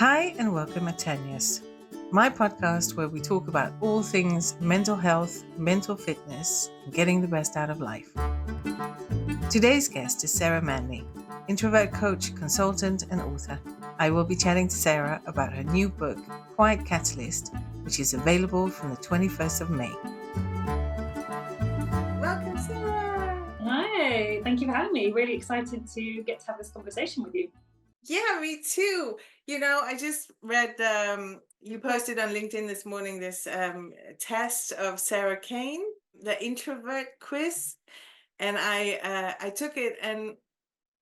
Hi and welcome at Tanya's, my podcast where we talk about all things mental health, mental fitness, and getting the best out of life. Today's guest is Sarah Manley, Introvert Coach, consultant, and author. I will be chatting to Sarah about her new book, Quiet Catalyst, which is available from the 21st of May. Welcome, Sarah. Hi, thank you for having me. Really excited to get to have this conversation with you. Yeah, me too. I just read, you posted on LinkedIn this morning this test of Sarah Kane, the introvert quiz. And I took it, and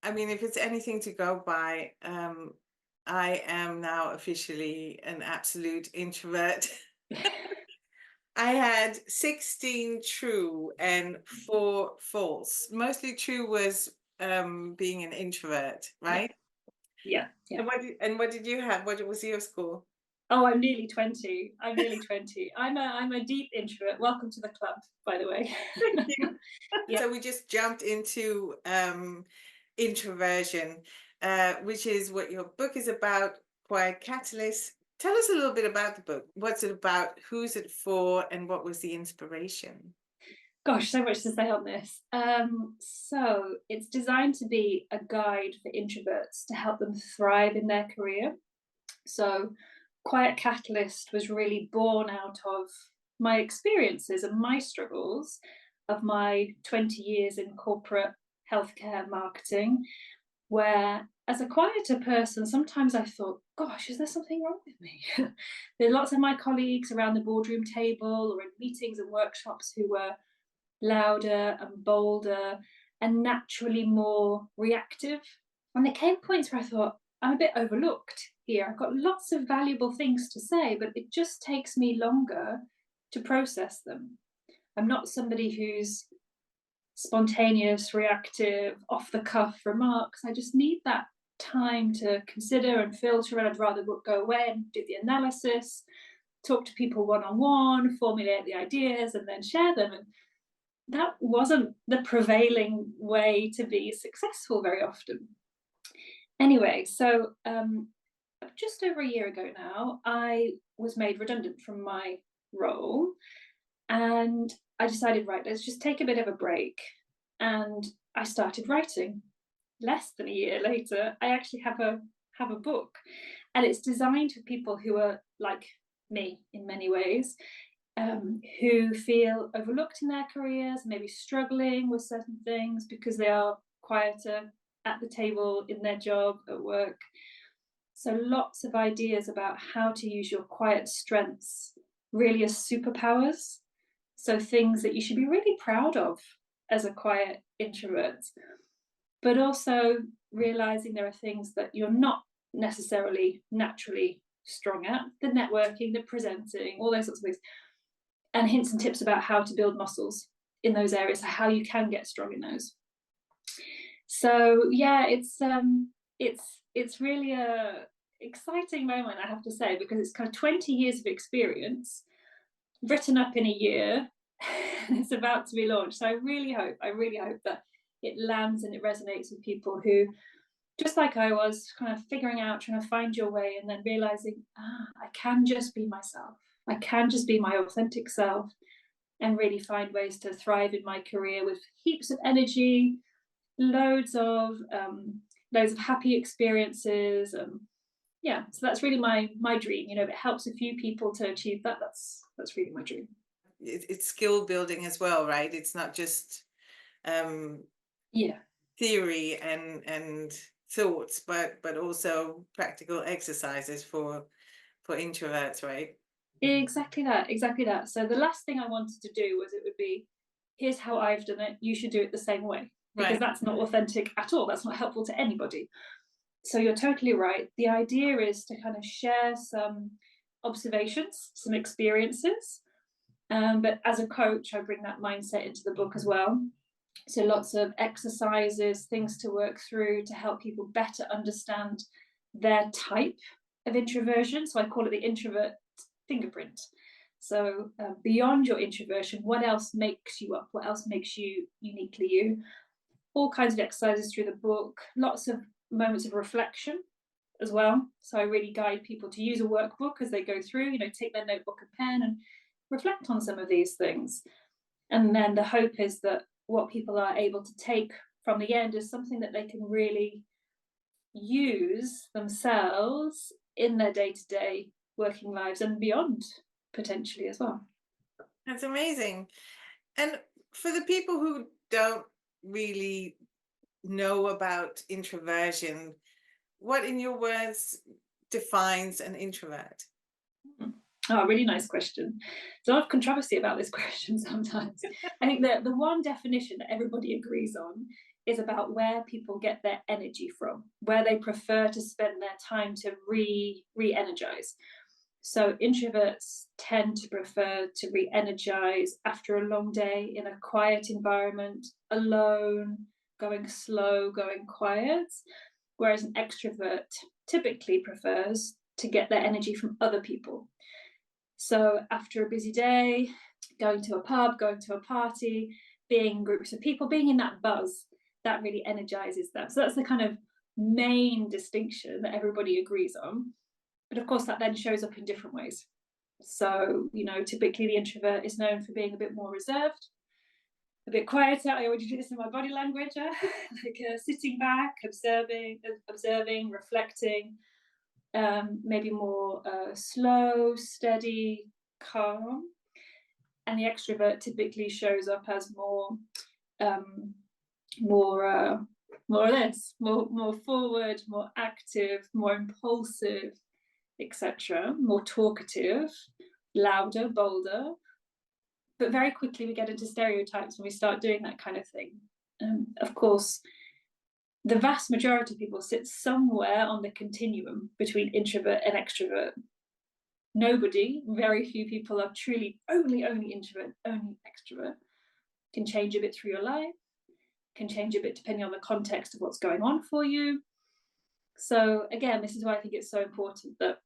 I mean, if it's anything to go by, I am now officially an absolute introvert. I had 16 true and 4 false. Mostly true was being an introvert, right? Yeah. And what did you have? What was your score? Oh, I'm nearly 20. I'm a deep introvert. Welcome to the club, by the way. Thank you. Yeah. So we just jumped into introversion, which is what your book is about, Quiet Catalyst. Tell us a little bit about the book. What's it about? Who's it for? And what was the inspiration? Gosh, so much to say on this. So it's designed to be a guide for introverts to help them thrive in their career. So Quiet Catalyst was really born out of my experiences and my struggles of my 20 years in corporate healthcare marketing, where as a quieter person, sometimes I thought, gosh, is there something wrong with me? There are lots of my colleagues around the boardroom table or in meetings and workshops who were louder and bolder and naturally more reactive. And there came points where I thought, I'm a bit overlooked here. I've got lots of valuable things to say, but it just takes me longer to process them. I'm not somebody who's spontaneous, reactive, off the cuff remarks. I just need that time to consider and filter, and I'd rather go away and do the analysis, talk to people one on one, formulate the ideas, and then share them. And that wasn't the prevailing way to be successful very often. Anyway, so just over a year ago now, I was made redundant from my role, and I decided, right, let's just take a bit of a break. And I started writing. Less than a year later, I actually have a book, and it's designed for people who are like me in many ways, who feel overlooked in their careers, maybe struggling with certain things because they are quieter at the table in their job at work. So lots of ideas about how to use your quiet strengths really as superpowers. So things that you should be really proud of as a quiet introvert, but also realizing there are things that you're not necessarily naturally strong at, the networking, the presenting, all those sorts of things, and hints and tips about how to build muscles in those areas, how you can get strong in those. So yeah, it's really a exciting moment, I have to say, because it's kind of 20 years of experience written up in a year, and it's about to be launched. So I really hope that it lands and it resonates with people who, just like I was, kind of figuring out, trying to find your way, and then realizing, I can just be myself. I can just be my authentic self and really find ways to thrive in my career with heaps of energy, loads of happy experiences. Yeah, so that's really my dream. If it helps a few people to achieve that, that's really my dream. It's skill building as well, right? It's not just theory and thoughts, but also practical exercises for introverts, right? Exactly that. So the last thing I wanted to do was, it would be, here's how I've done it, you should do it the same way, because that's not authentic at all. That's not helpful to anybody. So you're totally right. The idea is to kind of share some observations, some experiences, but as a coach, I bring that mindset into the book as well. So lots of exercises, things to work through to help people better understand their type of introversion. So I call it the introvert fingerprint. So beyond your introversion, what else makes you up? What else makes you uniquely you? All kinds of exercises through the book, lots of moments of reflection as well. So I really guide people to use a workbook as they go through, take their notebook and pen and reflect on some of these things. And then the hope is that what people are able to take from the end is something that they can really use themselves in their day-to-day working lives and beyond, potentially as well. That's amazing. And for the people who don't really know about introversion, what, in your words, defines an introvert? Oh, really nice question. There's a lot of controversy about this question sometimes. I think that the one definition that everybody agrees on is about where people get their energy from, where they prefer to spend their time to re-energize. So introverts tend to prefer to re-energize after a long day in a quiet environment, alone, going slow, going quiet, whereas an extrovert typically prefers to get their energy from other people. So after a busy day, going to a pub, going to a party, being in groups of people, being in that buzz, that really energizes them. So that's the kind of main distinction that everybody agrees on. But of course, that then shows up in different ways. So, typically the introvert is known for being a bit more reserved, a bit quieter. I already do this in my body language, sitting back, observing, reflecting, maybe more slow, steady, calm. And the extrovert typically shows up as more of this, more forward, more active, more impulsive, etc., more talkative, louder, bolder. But very quickly we get into stereotypes when we start doing that kind of thing. Of course, the vast majority of people sit somewhere on the continuum between introvert and extrovert. Very few people are truly only introvert, only extrovert. Can change a bit through your life, can change a bit depending on the context of what's going on for you. So again, this is why I think it's so important that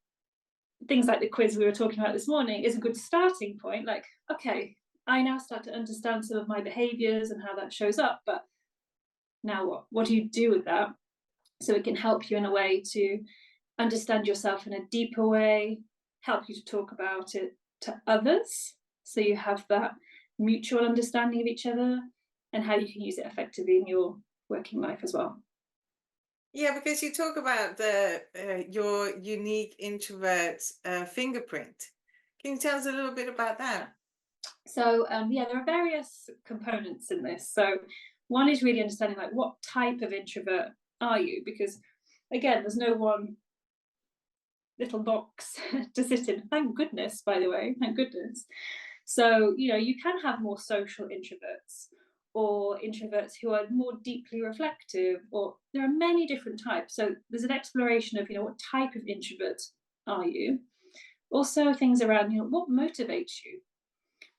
things like the quiz we were talking about this morning is a good starting point. Like, okay, I now start to understand some of my behaviors and how that shows up, but now what? What do you do with that? So it can help you in a way to understand yourself in a deeper way, help you to talk about it to others. So you have that mutual understanding of each other and how you can use it effectively in your working life as well. Yeah, because you talk about your unique introvert fingerprint. Can you tell us a little bit about that? So there are various components in this. So one is really understanding like what type of introvert are you? Because again, there's no one little box to sit in. Thank goodness, by the way, thank goodness. So, you can have more social introverts or introverts who are more deeply reflective, or there are many different types. So there's an exploration of, what type of introvert are you? Also things around, what motivates you?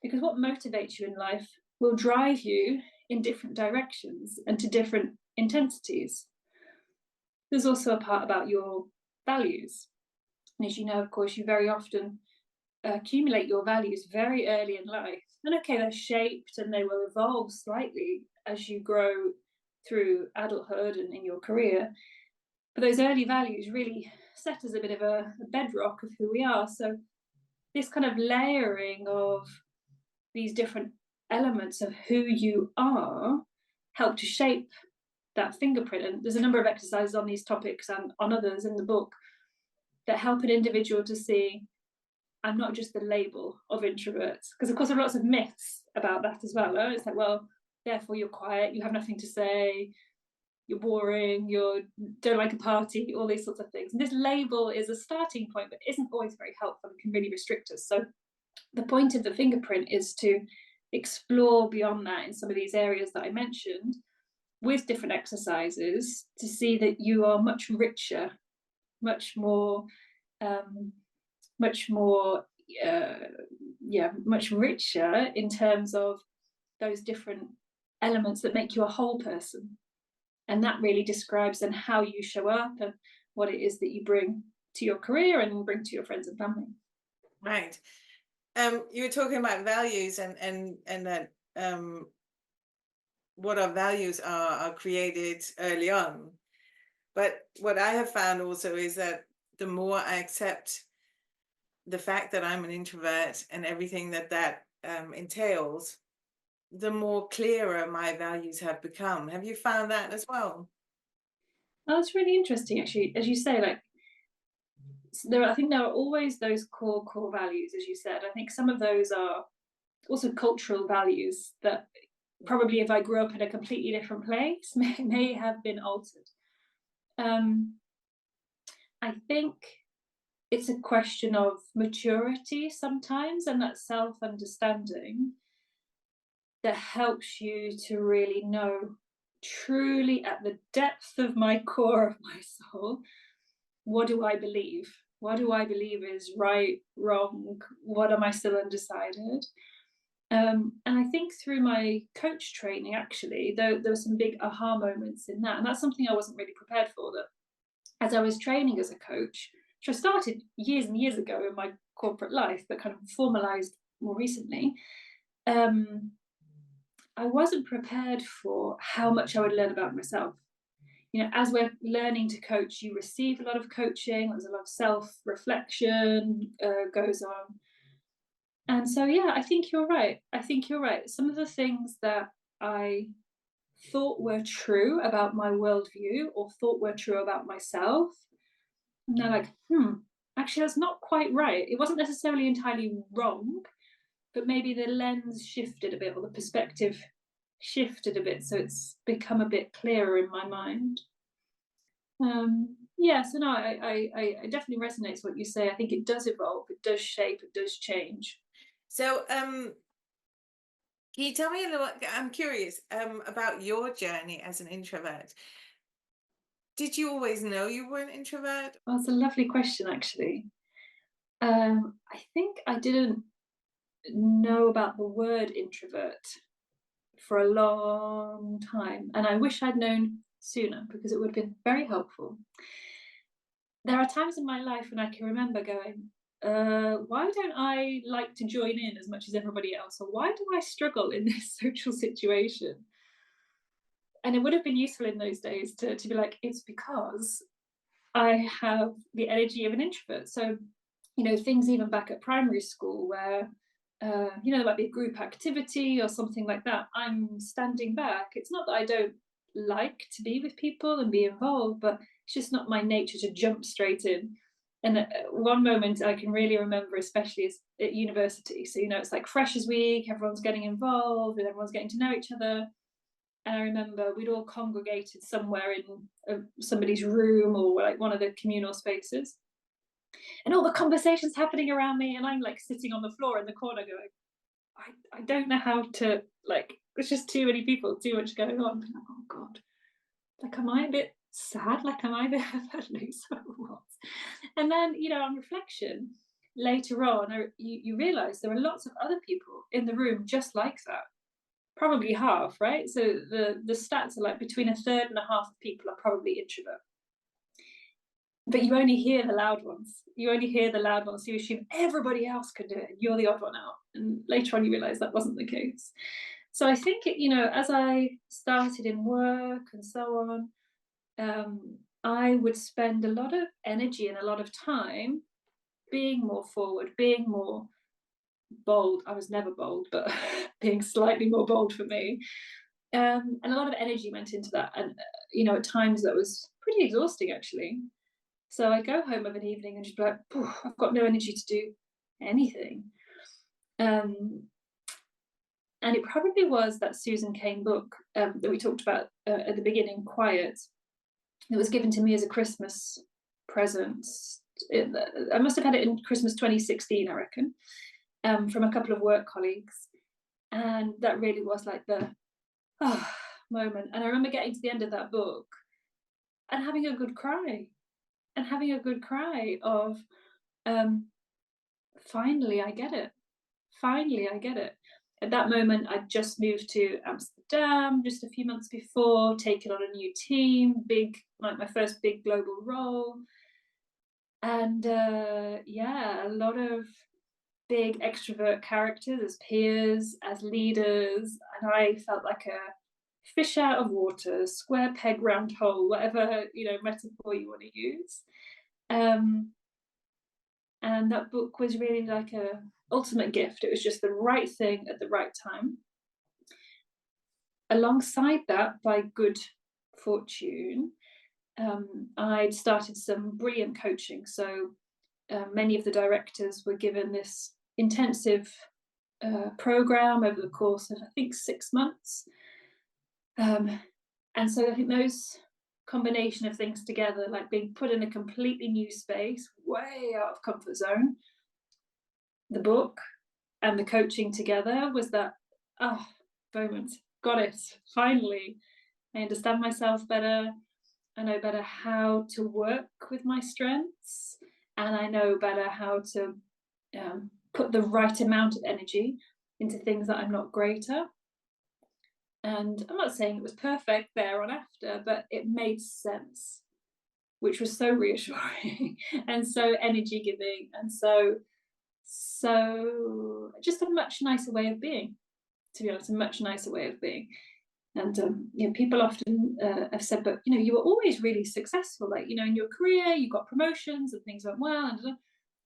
Because what motivates you in life will drive you in different directions and to different intensities. There's also a part about your values. And as you know, of course, you very often accumulate your values very early in life. And okay, they're shaped and they will evolve slightly as you grow through adulthood and in your career. But those early values really set as a bit of a bedrock of who we are. So this kind of layering of these different elements of who you are help to shape that fingerprint. And there's a number of exercises on these topics and on others in the book that help an individual to see, I'm not just the label of introverts. Because of course there are lots of myths about that as well. It's like, well, therefore you're quiet, you have nothing to say, you're boring, you don't like a party, all these sorts of things. And this label is a starting point, but isn't always very helpful and can really restrict us. So the point of the fingerprint is to explore beyond that in some of these areas that I mentioned with different exercises to see that you are much richer, much more much richer in terms of those different elements that make you a whole person. And that really describes then how you show up and what it is that you bring to your career and bring to your friends and family. Right. You were talking about values and that what our values are created early on. But what I have found also is that the more I accept the fact that I'm an introvert and everything that entails, the more clearer my values have become. Have you found that as well? Oh, that's really interesting, actually. As you say, like I think there are always those core values, as you said. I think some of those are also cultural values that probably if I grew up in a completely different place may have been altered. Um, I think it's a question of maturity sometimes and that self understanding that helps you to really know truly at the depth of my core of my soul, what do I believe? What do I believe is right, wrong? What am I still undecided? And I think through my coach training, actually, there were some big aha moments in that. And that's something I wasn't really prepared for. That as I was training as a coach, which I started years and years ago in my corporate life, but kind of formalized more recently, um, I wasn't prepared for how much I would learn about myself. You know, as we're learning to coach, you receive a lot of coaching, there's a lot of self reflection goes on. And so, yeah, I think you're right. I think you're right. Some of the things that I thought were true about my worldview or thought were true about myself, and they're like, actually, that's not quite right. It wasn't necessarily entirely wrong, but maybe the lens shifted a bit or the perspective shifted a bit. So it's become a bit clearer in my mind. Yeah, so no, I definitely resonates what you say. I think it does evolve, it does shape, it does change. So, can you tell me a little? I'm curious about your journey as an introvert. Did you always know you were an introvert? Well, it's a lovely question, actually. I think I didn't know about the word introvert for a long time, and I wish I'd known sooner because it would have been very helpful. There are times in my life when I can remember going, why don't I like to join in as much as everybody else? Or why do I struggle in this social situation? And it would have been useful in those days to be like, it's because I have the energy of an introvert. So, you know, things even back at primary school where, there might be a group activity or something like that. I'm standing back. It's not that I don't like to be with people and be involved, but it's just not my nature to jump straight in. And one moment I can really remember, especially is at university. So, it's like Freshers Week, everyone's getting involved and everyone's getting to know each other. And I remember we'd all congregated somewhere in somebody's room or like one of the communal spaces, and all the conversations happening around me, and I'm like sitting on the floor in the corner going, I don't know how to, like, there's just too many people, too much going on. Like, oh God, like, am I a bit sad? Like, am I a bit of a loser or what? And then, on reflection, later on, you realize there are lots of other people in the room just like that. Probably half, right? So the stats are like between a third and a half of people are probably introvert. But you only hear the loud ones. You only hear the loud ones. So you assume everybody else can do it. And you're the odd one out. And later on, you realize that wasn't the case. So I think, as I started in work and so on, I would spend a lot of energy and a lot of time being more forward, being more bold. I was never bold, but being slightly more bold for me. And a lot of energy went into that. And, at times that was pretty exhausting, actually. So I'd go home of an evening and just be like, I've got no energy to do anything. Um, and it probably was that Susan Cain book that we talked about at the beginning, Quiet. It was given to me as a Christmas present. I must have had it in Christmas 2016, I reckon, from a couple of work colleagues. And that really was like the moment. And I remember getting to the end of that book and having a good cry of finally I get it. Finally I get it. At that moment, I'd just moved to Amsterdam just a few months before, taken on a new team, like my first big global role. And a lot of big extrovert characters as peers, as leaders. And I felt like a fish out of water, square peg, round hole, whatever, metaphor you want to use. And that book was really like a ultimate gift. It was just the right thing at the right time. Alongside that, by good fortune, I'd started some brilliant coaching. So many of the directors were given this intensive program over the course of, I think, 6 months. And so I think those combination of things together, like being put in a completely new space, way out of comfort zone, the book and the coaching together was that moment. Got it. Finally, I understand myself better. I know better how to work with my strengths, and I know better how to put the right amount of energy into things that I'm not great at. And I'm not saying it was perfect there on after, but it made sense, which was so reassuring and so energy giving, and so just a much nicer way of being. To be honest, a much nicer way of being. And people often have said, but you were always really successful, like in your career, you got promotions and things went well. And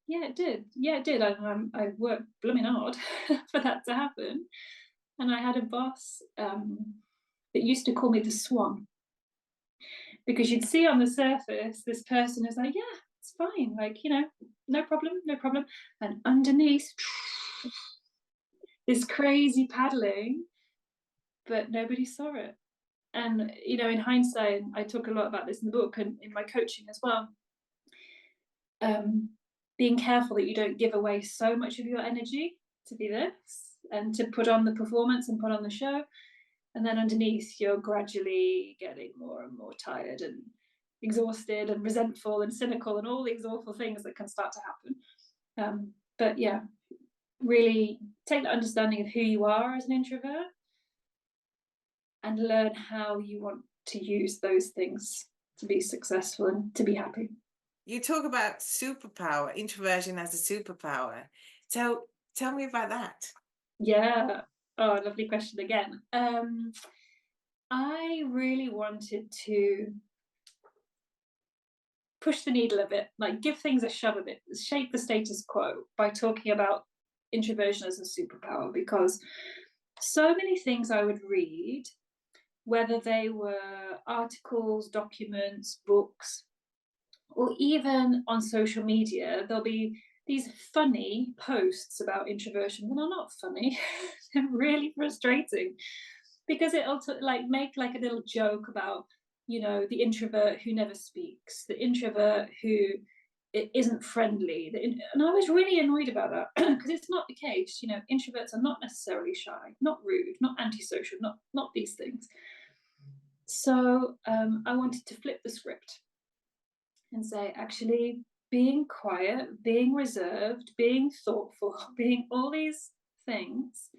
yeah, it did. Yeah, it did. I worked blooming hard for that to happen. And I had a boss that used to call me the Swan, because you'd see on the surface this person is like, yeah, it's fine, like no problem, no problem, and underneath this crazy paddling, but nobody saw it. And in hindsight, I talk a lot about this in the book and in my coaching as well, being careful that you don't give away so much of your energy to be this and to put on the performance and put on the show, and then underneath you're gradually getting more and more tired and exhausted and resentful and cynical and all these awful things that can start to happen. But yeah, really take the understanding of who you are as an introvert and learn how you want to use those things to be successful and to be happy. You talk about superpower, introversion as a superpower. So tell me about that. Yeah. Oh, lovely question again. I really wanted to push the needle a bit, like give things a shove a bit, shake the status quo by talking about introversion as a superpower, because so many things I would read, whether they were articles, documents, books, or even on social media, there'll be these funny posts about introversion that are not funny. They're really frustrating, because it'll make like a little joke about the introvert who never speaks, the introvert who isn't friendly, and I was really annoyed about that because it's not the case. Introverts are not necessarily shy, not rude, not antisocial, not these things. So I wanted to flip the script and say, actually, being quiet, being reserved, being thoughtful, being all these things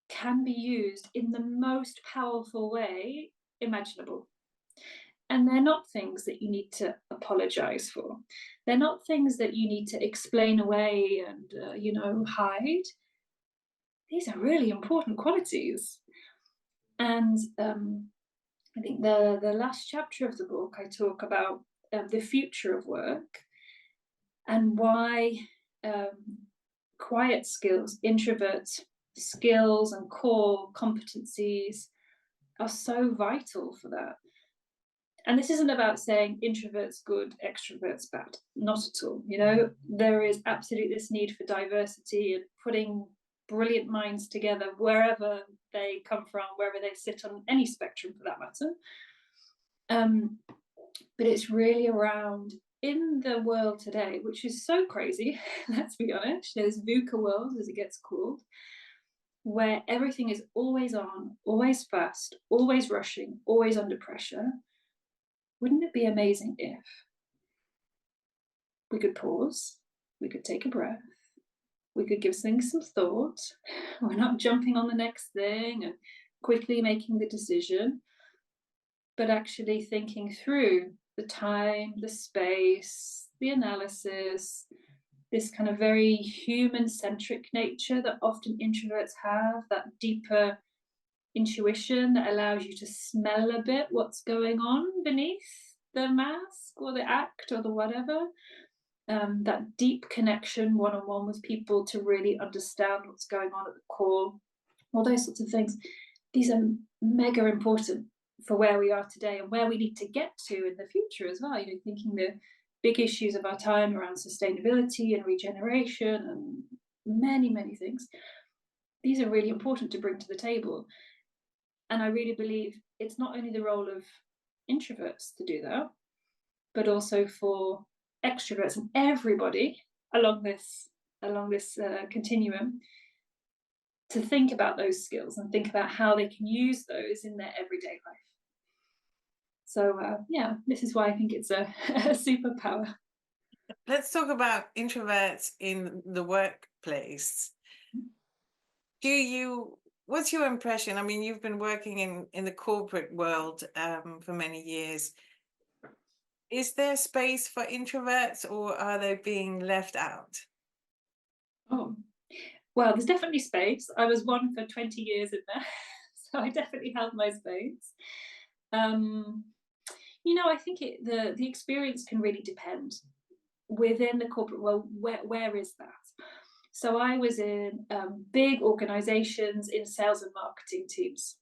can be used in the most powerful way imaginable. And they're not things that you need to apologize for. They're not things that you need to explain away and, hide. These are really important qualities. And I think the last chapter of the book, I talk about the future of work and why quiet skills, introvert skills and core competencies are so vital for that. And this isn't about saying introverts good, extroverts bad. Not at all. There is absolutely this need for diversity and putting brilliant minds together wherever they come from, wherever they sit on any spectrum for that matter. But it's really around, in the world today, which is so crazy, let's be honest, there's VUCA world, as it gets called, where everything is always on, always fast, always rushing, always under pressure. Wouldn't it be amazing if we could pause, we could take a breath, we could give things some thought, we're not jumping on the next thing and quickly making the decision, but actually thinking through the time, the space, the analysis, this kind of very human-centric nature that often introverts have, that deeper intuition that allows you to smell a bit what's going on beneath the mask or the act or the whatever. That deep connection one on one with people to really understand what's going on at the core, all those sorts of things. These are mega important for where we are today and where we need to get to in the future as well. Thinking the big issues of our time around sustainability and regeneration and many, many things. These are really important to bring to the table. And I really believe it's not only the role of introverts to do that, but also for extroverts and everybody along this continuum to think about those skills and think about how they can use those in their everyday life. So this is why I think it's a superpower. Let's talk about introverts in the workplace. What's your impression? I mean, you've been working in the corporate world for many years. Is there space for introverts, or are they being left out? Oh, well, there's definitely space. I was one for 20 years in there, so I definitely held my space. I think the experience can really depend within the corporate world. Where is that? So I was in big organizations in sales and marketing teams.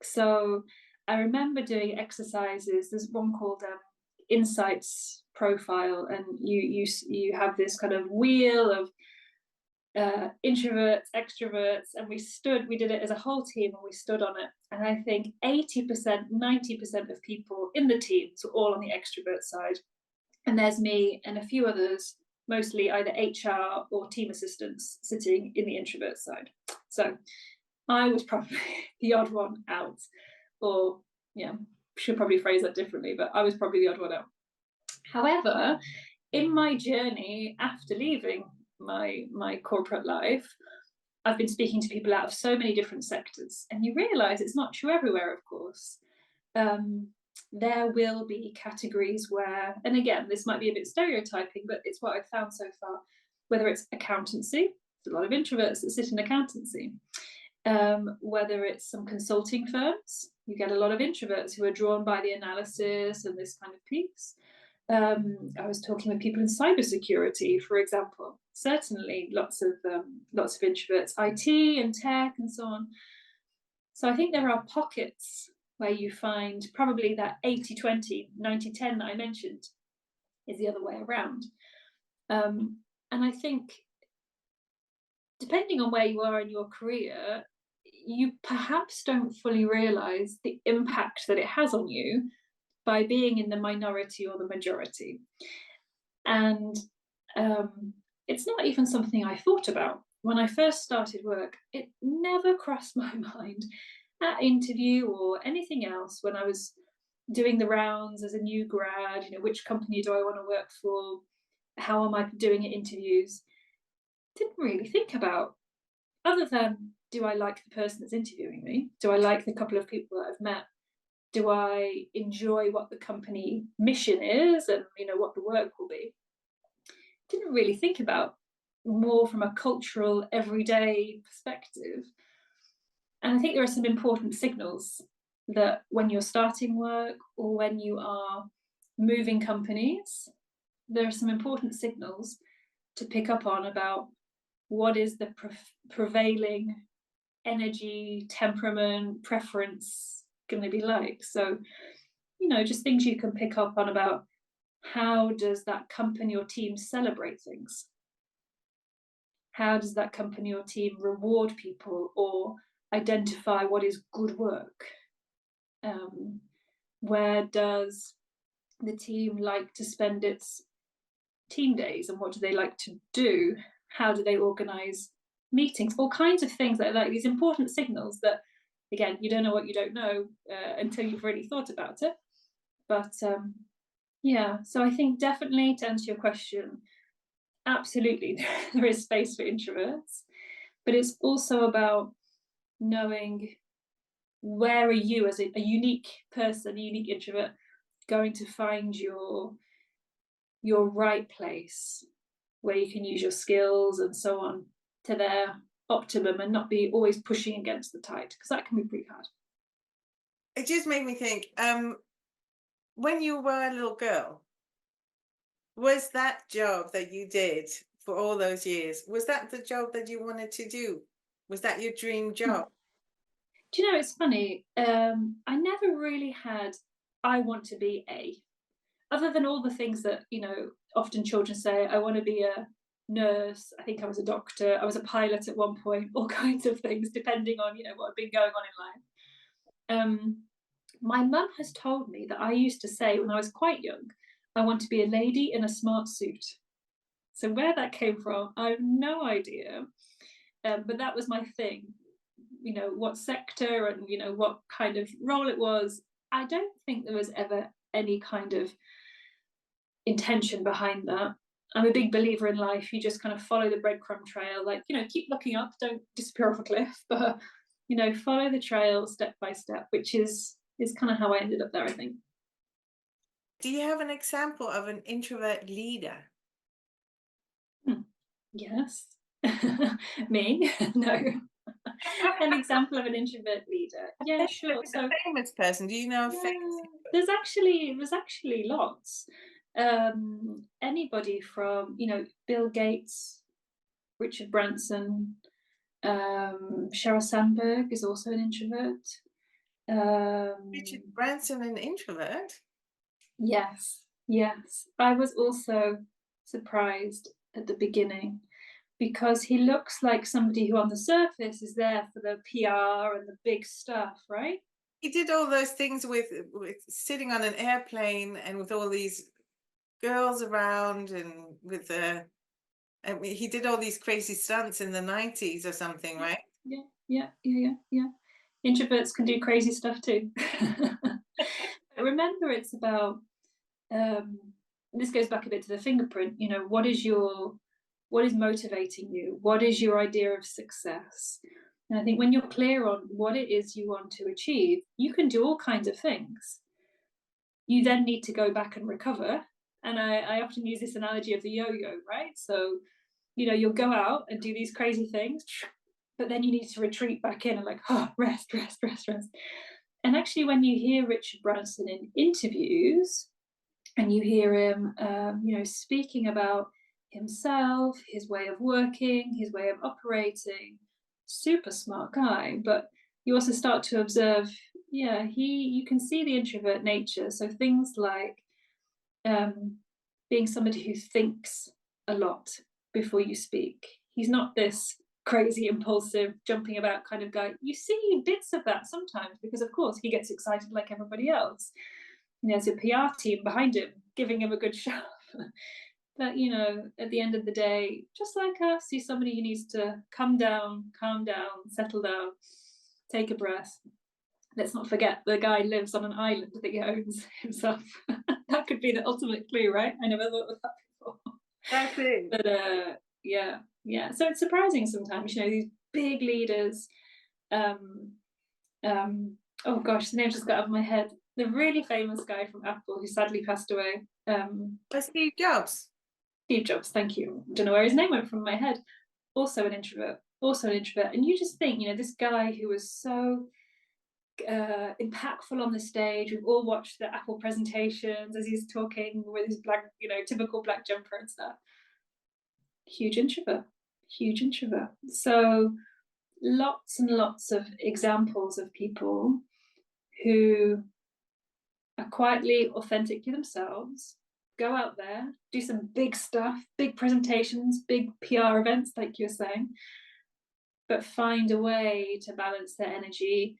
So I remember doing exercises. There's one called Insights Profile, and you have this kind of wheel of introverts, extroverts, and we did it as a whole team, and we stood on it. And I think 80%, 90% of people in the teams were all on the extrovert side. And there's me and a few others, mostly either HR or team assistants, sitting in the introvert side. So I was probably the odd one out, or should probably phrase that differently, but I was probably the odd one out. However, in my journey after leaving my corporate life, I've been speaking to people out of so many different sectors, and you realize it's not true everywhere, of course. There will be categories where, and again, this might be a bit stereotyping, but it's what I've found so far, whether it's accountancy, there's a lot of introverts that sit in accountancy, whether it's some consulting firms, you get a lot of introverts who are drawn by the analysis and this kind of piece. I was talking with people in cybersecurity, for example. Certainly, lots of introverts, IT and tech and so on. So I think there are pockets where you find probably that 80-20, 90-10 that I mentioned is the other way around. And I think depending on where you are in your career, you perhaps don't fully realize the impact that it has on you by being in the minority or the majority. And it's not even something I thought about. When I first started work, it never crossed my mind at interview or anything else when I was doing the rounds as a new grad, which company do I want to work for? How am I doing at interviews? Didn't really think about, other than, do I like the person that's interviewing me? Do I like the couple of people that I've met? Do I enjoy what the company mission is and what the work will be? Didn't really think about more from a cultural, everyday perspective. And I think there are some important signals that when you're starting work or when you are moving companies, there are some important signals to pick up on about what is the prevailing energy, temperament, preference going to be like. So, just things you can pick up on about how does that company or team celebrate things? How does that company or team reward people or identify what is good work? Where does the team like to spend its team days, and what do they like to do? How do they organize meetings? All kinds of things like these important signals that, again, you don't know what you don't know until you've really thought about it. But so I think definitely, to answer your question, absolutely there is space for introverts, but it's also about knowing, where are you as a unique person, a unique introvert, going to find your right place where you can use your skills and so on to there optimum and not be always pushing against the tide, because that can be pretty hard. It just made me think, when you were a little girl, was that job that you did for all those years, was that the job that you wanted to do? Was that your dream Hmm. job? Do you know, it's funny. I never really had, I want to be a, other than all the things that, often children say, I want to be a nurse, I think I was a doctor, I was a pilot at one point, all kinds of things, depending on, what had been going on in life. My mum has told me that I used to say when I was quite young, I want to be a lady in a smart suit. So where that came from, I have no idea. But that was my thing. What sector and what kind of role it was. I don't think there was ever any kind of intention behind that. I'm a big believer in life. You just kind of follow the breadcrumb trail, like, keep looking up, don't disappear off a cliff, but follow the trail step by step, which is kind of how I ended up there, I think. Do you have an example of an introvert leader? Yes. Me? No. An example of an introvert leader. Yeah, sure. A So famous person. Do you know a yeah, famous? there's actually lots. Anybody from, Bill Gates, Richard Branson, Sheryl Sandberg is also an introvert. Richard Um, Branson, an introvert? yes, yes. I was also surprised at the beginning because he looks like somebody who on the surface is there for the PR and the big stuff, right? He did all those things with sitting on an airplane and with all these girls around and with the he did all these crazy stunts in the 90s or something, Yeah, right? yeah, yeah, yeah, yeah. Introverts can do crazy stuff too. Remember, it's about um, this goes back a bit to the fingerprint. What is motivating you? What is your idea of success? And I think when you're clear on what it is you want to achieve, you can do all kinds of things. You then need to go back and recover. And I often use this analogy of the yo-yo, right? So, you'll go out and do these crazy things, but then you need to retreat back in and like, oh, rest, rest, rest, rest. And actually, when you hear Richard Branson in interviews, and you hear him, speaking about himself, his way of working, his way of operating. Super smart guy, but you also start to observe, yeah, you can see the introvert nature. So things like um, being somebody who thinks a lot before you speak. He's not this crazy, impulsive, jumping about kind of guy. You see bits of that sometimes because, of course, he gets excited like everybody else. And there's a PR team behind him giving him a good shove. But at the end of the day, just like us, he's somebody who needs to calm down, settle down, take a breath. Let's not forget the guy lives on an island that he owns himself. That could be the ultimate clue, right? I never thought of that before. That's it. But yeah, yeah. So it's surprising sometimes, these big leaders. Um, oh gosh, the name just got out of my head. The really famous guy from Apple who sadly passed away. Steve Jobs. Steve Jobs, thank you. Don't know where his name went from my head. Also an introvert. And you just think, this guy who was so impactful on the stage. We've all watched the Apple presentations as he's talking with his black, typical black jumper and stuff. Huge introvert. So lots and lots of examples of people who are quietly, authentically themselves, go out there, do some big stuff, big presentations, big PR events, like you're saying, but find a way to balance their energy,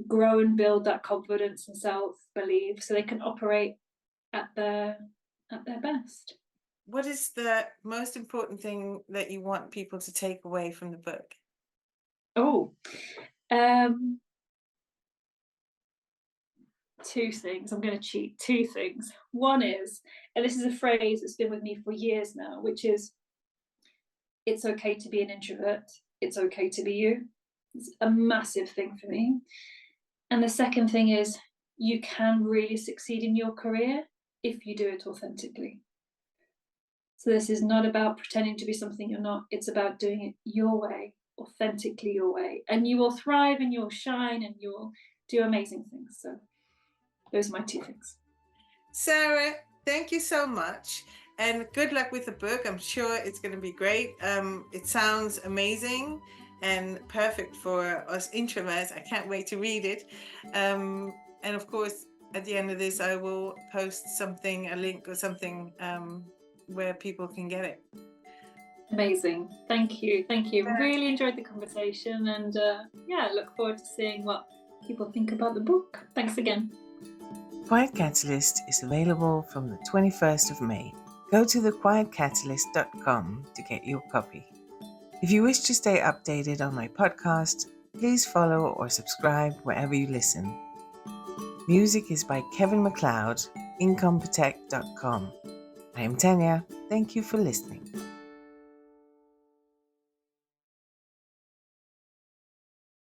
grow and build that confidence and self-belief so they can operate at their best. What is the most important thing that you want people to take away from the book? Oh, two things. I'm going to cheat. Two things. One is, and this is a phrase that's been with me for years now, which is, it's okay to be an introvert. It's okay to be you. It's a massive thing for me. And the second thing is, you can really succeed in your career if you do it authentically. So this is not about pretending to be something you're not. It's about doing it your way, authentically your way, and you will thrive and you'll shine and you'll do amazing things. So those are my 2 things. Sarah, thank you so much. And good luck with the book. I'm sure it's going to be great. It sounds amazing and perfect for us introverts. I can't wait to read it. And of course, at the end of this, I will post something, a link or something where people can get it. Amazing. Thank you. Thank you. Really enjoyed the conversation, and look forward to seeing what people think about the book. Thanks again. Quiet Catalyst is available from the 21st of May. Go to thequietcatalyst.com to get your copy. If you wish to stay updated on my podcast, please follow or subscribe wherever you listen. Music is by Kevin MacLeod, incompetech.com. I am Tanya. Thank you for listening.